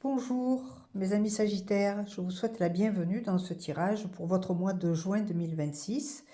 Bonjour mes amis Sagittaires, je vous souhaite la bienvenue dans ce tirage pour votre mois de juin 2026.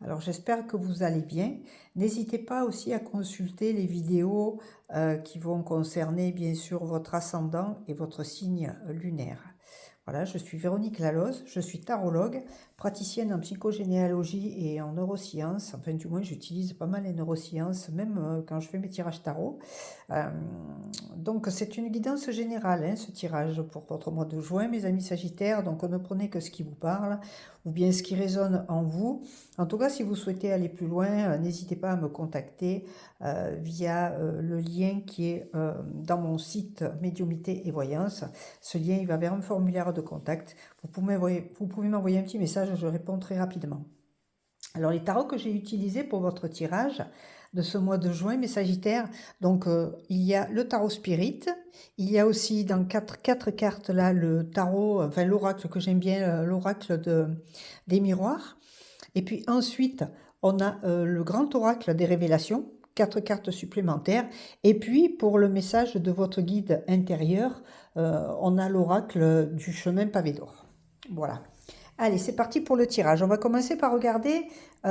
Alors j'espère que vous allez bien. N'hésitez pas aussi à consulter les vidéos qui vont concerner bien sûr votre ascendant et votre signe lunaire. Voilà, je suis Véronique Laloze, je suis tarologue, praticienne en psychogénéalogie et en neurosciences. Enfin, du moins, j'utilise pas mal les neurosciences, même quand je fais mes tirages tarot. Euh, donc, c'est une guidance générale, hein, ce tirage pour votre mois de juin, mes amis Sagittaires. Donc, ne prenez que ce qui vous parle ou bien ce qui résonne en vous. En tout cas, si vous souhaitez aller plus loin, n'hésitez pas à me contacter via le lien qui est dans mon site Médiumnité et Voyance. Ce lien, il va vers un formulaire de contact. Vous pouvez m'envoyer un petit message, je réponds très rapidement. Alors, les tarots que j'ai utilisés pour votre tirage de ce mois de juin, mes Sagittaires, donc il y a le tarot Spirit, il y a aussi dans quatre cartes là le tarot, enfin l'oracle que j'aime bien, l'oracle des miroirs. Et puis ensuite, on a le grand oracle des révélations, 4 cartes supplémentaires. Et puis, pour le message de votre guide intérieur, on a l'oracle du chemin pavé d'or. Voilà. Allez, c'est parti pour le tirage. On va commencer par regarder,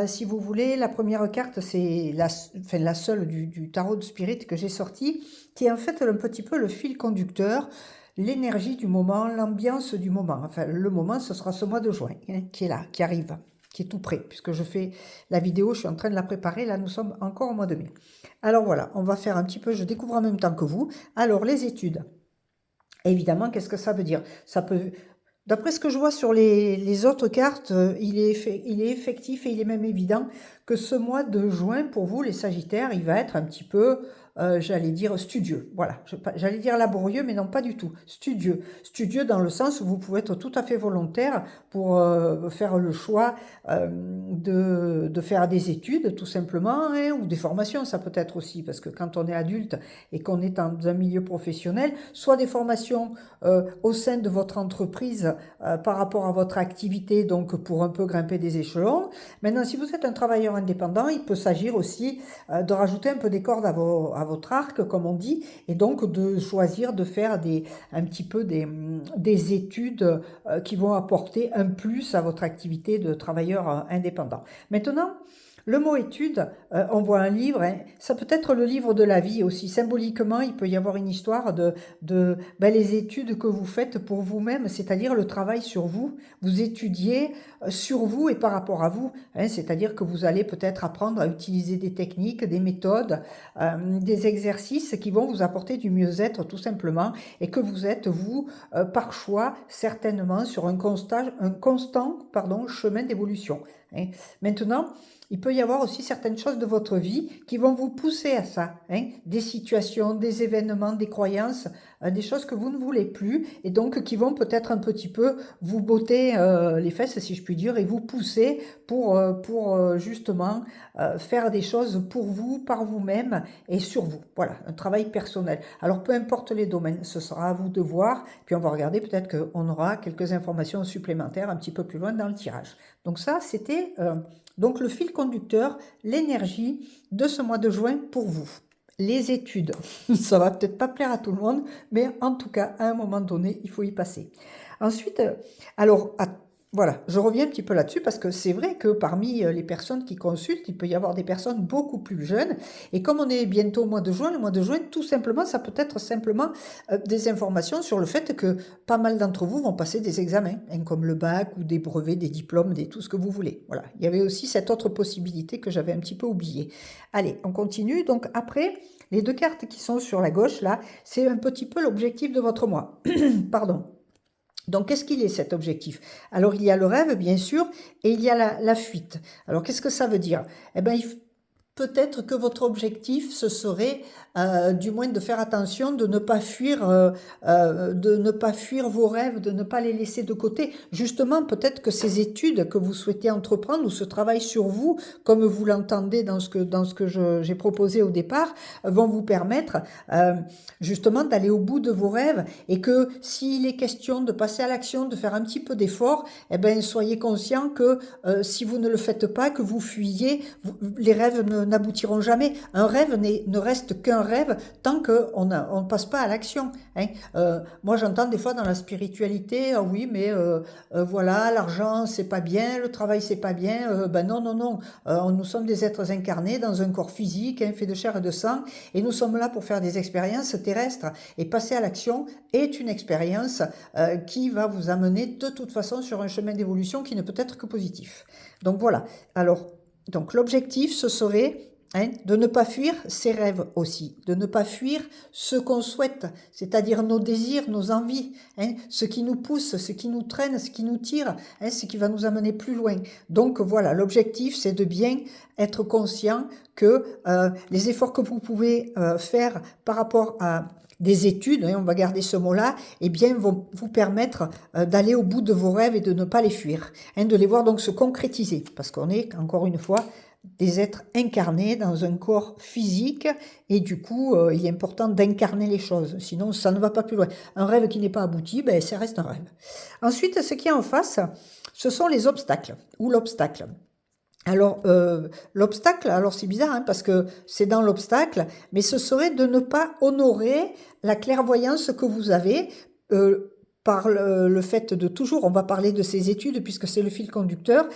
si vous voulez, la première carte, c'est la seule du tarot de Spirit que j'ai sorti, qui est en fait un petit peu le fil conducteur, l'énergie du moment, l'ambiance du moment. Enfin, le moment, ce sera ce mois de juin, hein, qui est là, qui arrive, qui est tout prêt, puisque je fais la vidéo, je suis en train de la préparer, là nous sommes encore au mois de mai. Alors voilà, on va faire un petit peu, je découvre en même temps que vous. Alors les études, évidemment, qu'est-ce que ça veut dire? Ça peut, d'après ce que je vois sur les autres cartes, il est effectif et il est même évident que ce mois de juin, pour vous les Sagittaires, il va être un petit peu, j'allais dire, studieux. Voilà, j'allais dire laborieux, mais non, pas du tout. Studieux. Studieux dans le sens où vous pouvez être tout à fait volontaire pour faire le choix de faire des études, tout simplement, hein, ou des formations, ça peut être aussi, parce que quand on est adulte et qu'on est dans un milieu professionnel, soit des formations au sein de votre entreprise par rapport à votre activité, donc pour un peu grimper des échelons. Maintenant, si vous êtes un travailleur indépendant, il peut s'agir aussi de rajouter un peu des cordes à votre arc, comme on dit, et donc de choisir de faire un petit peu des études qui vont apporter un plus à votre activité de travailleur indépendant. Maintenant, le mot étude, on voit un livre, hein, ça peut être le livre de la vie aussi. Symboliquement, il peut y avoir une histoire de les études que vous faites pour vous-même, c'est-à-dire le travail sur vous. Vous étudiez sur vous et par rapport à vous, hein, c'est-à-dire que vous allez peut-être apprendre à utiliser des techniques, des méthodes, des exercices qui vont vous apporter du mieux-être tout simplement et que vous êtes, vous, par choix, certainement sur un constant chemin d'évolution. Hein. Maintenant, il peut y avoir aussi certaines choses de votre vie qui vont vous pousser à ça, hein, des situations, des événements, des croyances, des choses que vous ne voulez plus et donc qui vont peut-être un petit peu vous botter les fesses, si je puis dire, et vous pousser pour justement faire des choses pour vous, par vous-même et sur vous. Voilà, un travail personnel. Alors peu importe les domaines, ce sera à vous de voir, puis on va regarder, peut-être qu'on aura quelques informations supplémentaires un petit peu plus loin dans le tirage. Donc ça, c'était donc le fil conducteur, l'énergie de ce mois de juin pour vous. Les études, ça va peut-être pas plaire à tout le monde, mais en tout cas, à un moment donné, il faut y passer. Ensuite, alors, voilà, je reviens un petit peu là-dessus parce que c'est vrai que parmi les personnes qui consultent, il peut y avoir des personnes beaucoup plus jeunes. Et comme on est bientôt au mois de juin, le mois de juin, tout simplement, ça peut être simplement des informations sur le fait que pas mal d'entre vous vont passer des examens, hein, comme le bac ou des brevets, des diplômes, tout ce que vous voulez. Voilà, il y avait aussi cette autre possibilité que j'avais un petit peu oubliée. Allez, on continue. Donc après, les deux cartes qui sont sur la gauche, là, c'est un petit peu l'objectif de votre mois. Pardon. Donc, qu'est-ce qu'il est cet objectif? Alors, il y a le rêve, bien sûr, et il y a la fuite. Alors, qu'est-ce que ça veut dire? Eh bien, peut-être que votre objectif, ce serait du moins de faire attention, de ne pas fuir vos rêves, de ne pas les laisser de côté. Justement, peut-être que ces études que vous souhaitez entreprendre ou ce travail sur vous, comme vous l'entendez dans ce que j'ai proposé au départ, vont vous permettre justement d'aller au bout de vos rêves et que s'il est question de passer à l'action, de faire un petit peu d'effort, eh ben, soyez conscient que si vous ne le faites pas, que vous fuyez, les rêves n'aboutiront jamais. Un rêve ne reste qu'un rêve tant qu'on ne passe pas à l'action. Hein. Moi, j'entends des fois dans la spiritualité, ah oui, mais voilà, l'argent, c'est pas bien, le travail, c'est pas bien. Ben non, non, non. Nous sommes des êtres incarnés dans un corps physique, hein, fait de chair et de sang, et nous sommes là pour faire des expériences terrestres. Et passer à l'action est une expérience qui va vous amener de toute façon sur un chemin d'évolution qui ne peut être que positif. Donc voilà. Alors, donc l'objectif, ce serait de ne pas fuir ses rêves aussi, de ne pas fuir ce qu'on souhaite, c'est-à-dire nos désirs, nos envies, ce qui nous pousse, ce qui nous traîne, ce qui nous tire, ce qui va nous amener plus loin. Donc voilà, l'objectif, c'est de bien être conscient que les efforts que vous pouvez faire par rapport à des études, on va garder ce mot-là, eh bien, vont vous permettre d'aller au bout de vos rêves et de ne pas les fuir, de les voir donc se concrétiser, parce qu'on est, encore une fois, des êtres incarnés dans un corps physique, et du coup, il est important d'incarner les choses, sinon ça ne va pas plus loin. Un rêve qui n'est pas abouti, ben, ça reste un rêve. Ensuite, ce qui est en face, ce sont les obstacles, ou l'obstacle. Alors, l'obstacle, alors c'est bizarre, parce que c'est dans l'obstacle, mais ce serait de ne pas honorer la clairvoyance que vous avez par le fait de toujours, on va parler de ces études puisque c'est le fil conducteur,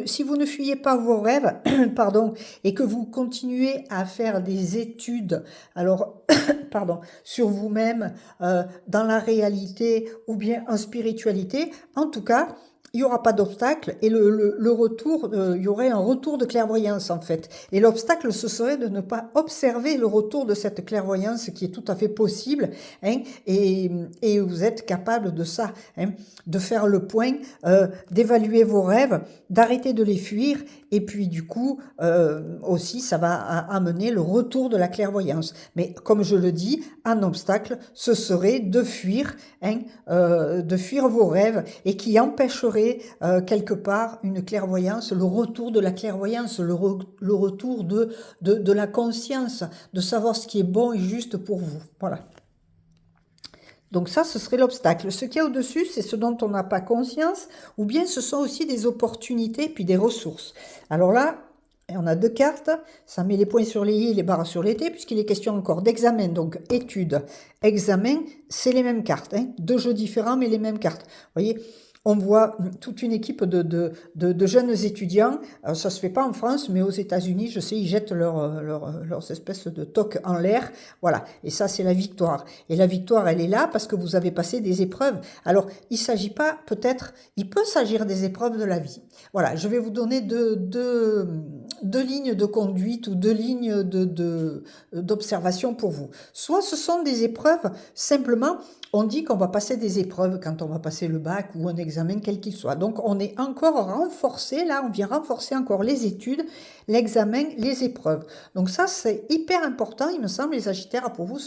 si vous ne fuyez pas vos rêves, pardon, et que vous continuez à faire des études, alors, pardon, sur vous-même, dans la réalité ou bien en spiritualité, en tout cas, il n'y aura pas d'obstacle et le retour, il y aurait un retour de clairvoyance en fait. Et l'obstacle, ce serait de ne pas observer le retour de cette clairvoyance qui est tout à fait possible, et vous êtes capable de ça, de faire le point, d'évaluer vos rêves, d'arrêter de les fuir, et puis du coup, aussi, ça va amener le retour de la clairvoyance. Mais comme je le dis, un obstacle, ce serait de fuir vos rêves et qui empêcherait quelque part une clairvoyance, le retour de la clairvoyance, le retour de la conscience, de savoir ce qui est bon et juste pour vous. Voilà. Donc ça, ce serait l'obstacle. Ce qu'il y a au-dessus, c'est ce dont on n'a pas conscience, ou bien ce sont aussi des opportunités puis des ressources. Alors là, on a deux cartes, ça met les points sur les i et les barres sur les t, puisqu'il est question encore d'examen, donc études, examen, c'est les mêmes cartes, deux jeux différents mais les mêmes cartes. Vous voyez, on voit toute une équipe de jeunes étudiants, alors ça se fait pas en France, mais aux États-Unis, je sais, ils jettent leurs espèces de toques en l'air, voilà, et ça c'est la victoire. Et la victoire, elle est là parce que vous avez passé des épreuves. Alors, il s'agit pas, peut-être, il peut s'agir des épreuves de la vie. Voilà, je vais vous donner deux lignes de conduite ou deux lignes d'observation pour vous. Soit ce sont des épreuves, simplement, on dit qu'on va passer des épreuves quand on va passer le bac ou un examen quel qu'il soit. Donc on est encore renforcé, là on vient renforcer encore les études, l'examen, les épreuves. Donc ça c'est hyper important, il me semble, les Sagittaires, pour vous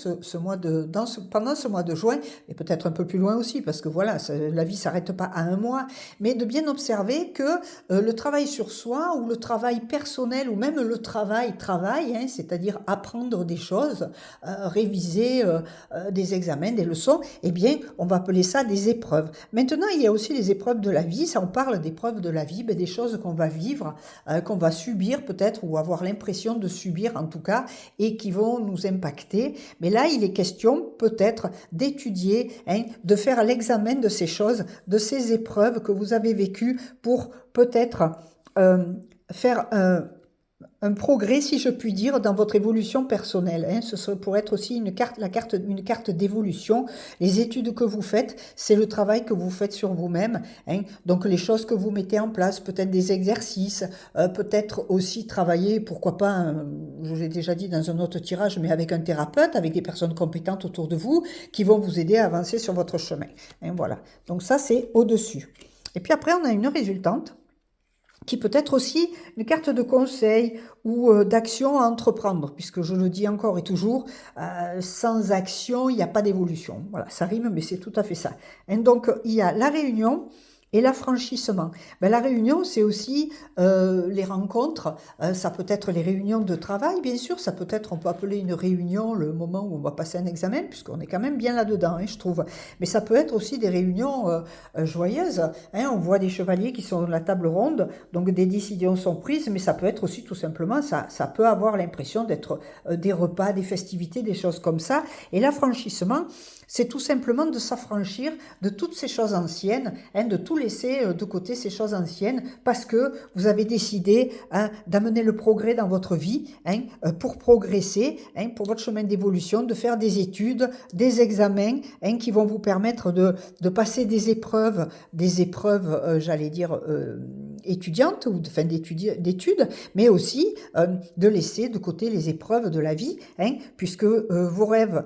pendant ce mois de juin, et peut-être un peu plus loin aussi, parce que voilà, la vie ne s'arrête pas à un mois, mais de bien observer que le travail sur soi ou le travail personnel ou même le travail, c'est-à-dire apprendre des choses, réviser des examens, des leçons, eh bien, on va appeler ça des épreuves. Maintenant, il y a aussi les épreuves de la vie. Ça, on parle d'épreuves de la vie, des choses qu'on va vivre, qu'on va subir peut-être, ou avoir l'impression de subir en tout cas, et qui vont nous impacter. Mais là, il est question peut-être d'étudier, de faire l'examen de ces choses, de ces épreuves que vous avez vécues pour peut-être faire un progrès, si je puis dire, dans votre évolution personnelle. Ce serait pour être aussi une carte d'évolution. Les études que vous faites, c'est le travail que vous faites sur vous-même. Donc les choses que vous mettez en place, peut-être des exercices, peut-être aussi travailler, pourquoi pas, je l'ai déjà dit dans un autre tirage, mais avec un thérapeute, avec des personnes compétentes autour de vous, qui vont vous aider à avancer sur votre chemin. Voilà. Donc ça, c'est au-dessus. Et puis après, on a une résultante, qui peut être aussi une carte de conseil ou d'action à entreprendre, puisque je le dis encore et toujours, sans action, il n'y a pas d'évolution. Voilà, ça rime, mais c'est tout à fait ça. Et donc, il y a la réunion Et l'affranchissement. Ben, la réunion, c'est aussi les rencontres. Ça peut être les réunions de travail, bien sûr. Ça peut être, on peut appeler une réunion le moment où on va passer un examen, puisqu'on est quand même bien là-dedans, hein, je trouve. Mais ça peut être aussi des réunions joyeuses. Hein. On voit des chevaliers qui sont à la table ronde, donc des décisions sont prises, mais ça peut être aussi tout simplement, ça peut avoir l'impression d'être des repas, des festivités, des choses comme ça. Et l'affranchissement, c'est tout simplement de s'affranchir de toutes ces choses anciennes, hein, de tout laisser de côté ces choses anciennes, parce que vous avez décidé hein, d'amener le progrès dans votre vie, hein, pour progresser, hein, pour votre chemin d'évolution, de faire des études, des examens, hein, qui vont vous permettre de passer des épreuves, j'allais dire, étudiantes, ou enfin, d'études, mais aussi de laisser de côté les épreuves de la vie, hein, puisque vos rêves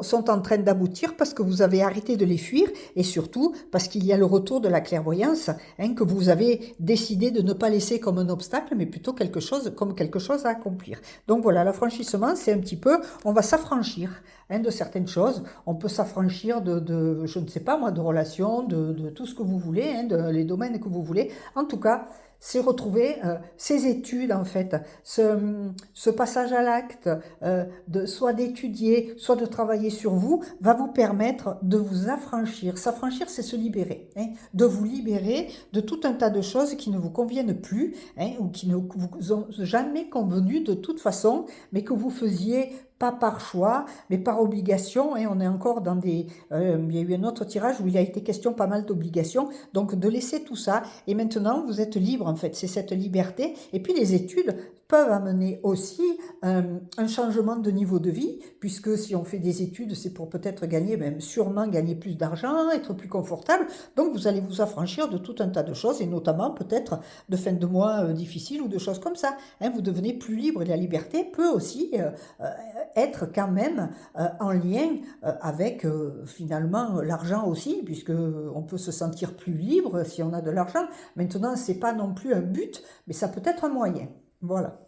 sont en train d'aboutir parce que vous avez arrêté de les fuir, et surtout parce qu'il y a le retour de la clairvoyance, hein, que vous avez décidé de ne pas laisser comme un obstacle, mais plutôt comme quelque chose à accomplir. Donc voilà, l'affranchissement, c'est un petit peu, on va s'affranchir hein, de certaines choses. On peut s'affranchir je ne sais pas moi, de relations, de tout ce que vous voulez, hein, les domaines que vous voulez. En tout cas, c'est retrouver ces études, en fait, ce passage à l'acte, soit d'étudier, soit de travailler sur vous, va vous permettre de vous affranchir. S'affranchir, c'est se libérer, hein, de vous libérer de tout un tas de choses qui ne vous conviennent plus, hein, ou qui ne vous ont jamais convenu de toute façon, mais que vous faisiez pas par choix, mais par obligation. Et on est encore dans des... il y a eu un autre tirage où il a été question pas mal d'obligations. Donc de laisser tout ça. Et maintenant, vous êtes libre, en fait. C'est cette liberté. Et puis les études peuvent amener aussi un changement de niveau de vie, puisque si on fait des études, c'est pour peut-être gagner, même sûrement gagner plus d'argent, être plus confortable. Donc vous allez vous affranchir de tout un tas de choses, et notamment peut-être de fin de mois difficiles ou de choses comme ça. Hein, vous devenez plus libre, et la liberté peut aussi être quand même en lien avec finalement l'argent aussi, puisque on peut se sentir plus libre si on a de l'argent. Maintenant, c'est pas non plus un but, mais ça peut être un moyen. Voilà.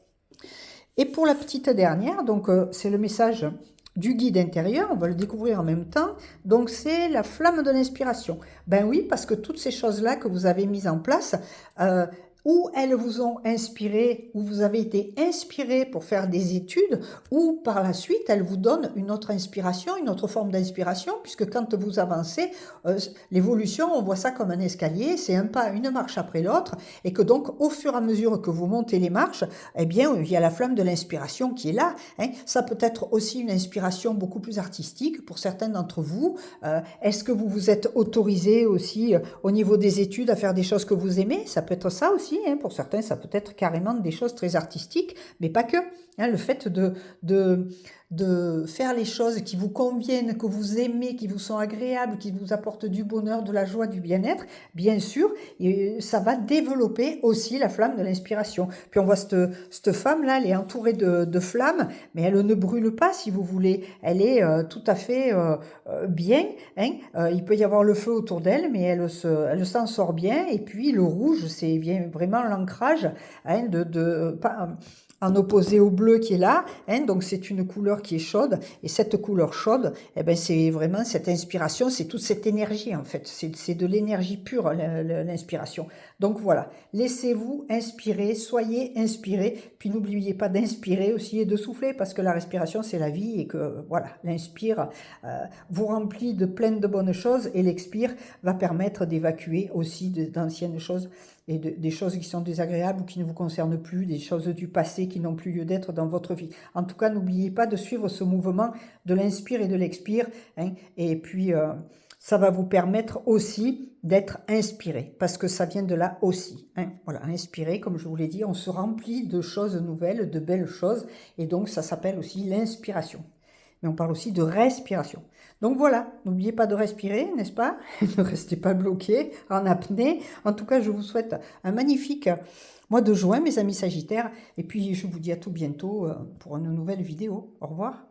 Et pour la petite dernière, donc c'est le message du guide intérieur, on va le découvrir en même temps. Donc c'est la flamme de l'inspiration. Ben oui, parce que toutes ces choses-là que vous avez mises en place, ou elles vous ont inspiré, ou vous avez été inspiré pour faire des études, ou par la suite, elles vous donnent une autre inspiration, une autre forme d'inspiration, puisque quand vous avancez, l'évolution, on voit ça comme un escalier, c'est un pas, une marche après l'autre, et que donc, au fur et à mesure que vous montez les marches, eh bien, il y a la flamme de l'inspiration qui est là. Hein. Ça peut être aussi une inspiration beaucoup plus artistique pour certains d'entre vous. Est-ce que vous vous êtes autorisé aussi, au niveau des études, à faire des choses que vous aimez? Ça peut être ça aussi. Hein. Pour certains, ça peut être carrément des choses très artistiques, mais pas que. Hein. Le fait de faire les choses qui vous conviennent, que vous aimez, qui vous sont agréables, qui vous apportent du bonheur, de la joie, du bien-être, bien sûr, ça va développer aussi la flamme de l'inspiration. Puis on voit cette femme-là, elle est entourée de flammes, mais elle ne brûle pas, si vous voulez. Elle est tout à fait bien. Hein. Il peut y avoir le feu autour d'elle, mais elle s'en sort bien. Et puis le rouge, c'est vraiment l'ancrage, hein, en opposé au bleu qui est là, hein, donc c'est une couleur qui est chaude, et cette couleur chaude, eh ben c'est vraiment cette inspiration, c'est toute cette énergie en fait, c'est de l'énergie pure l'inspiration. Donc voilà, laissez-vous inspirer, soyez inspirés, puis n'oubliez pas d'inspirer aussi et de souffler, parce que la respiration c'est la vie, et que voilà, l'inspire vous remplit de plein de bonnes choses, et l'expire va permettre d'évacuer aussi d'anciennes choses, et des choses qui sont désagréables ou qui ne vous concernent plus, des choses du passé qui n'ont plus lieu d'être dans votre vie. En tout cas, n'oubliez pas de suivre ce mouvement de l'inspire et de l'expire, hein, et puis ça va vous permettre aussi d'être inspiré, parce que ça vient de là aussi. Hein. Voilà, inspirer, comme je vous l'ai dit, on se remplit de choses nouvelles, de belles choses, et donc ça s'appelle aussi l'inspiration. Mais on parle aussi de respiration. Donc voilà, n'oubliez pas de respirer, n'est-ce pas? Ne restez pas bloqué en apnée. En tout cas, je vous souhaite un magnifique mois de juin, mes amis Sagittaires. Et puis, je vous dis à tout bientôt pour une nouvelle vidéo. Au revoir.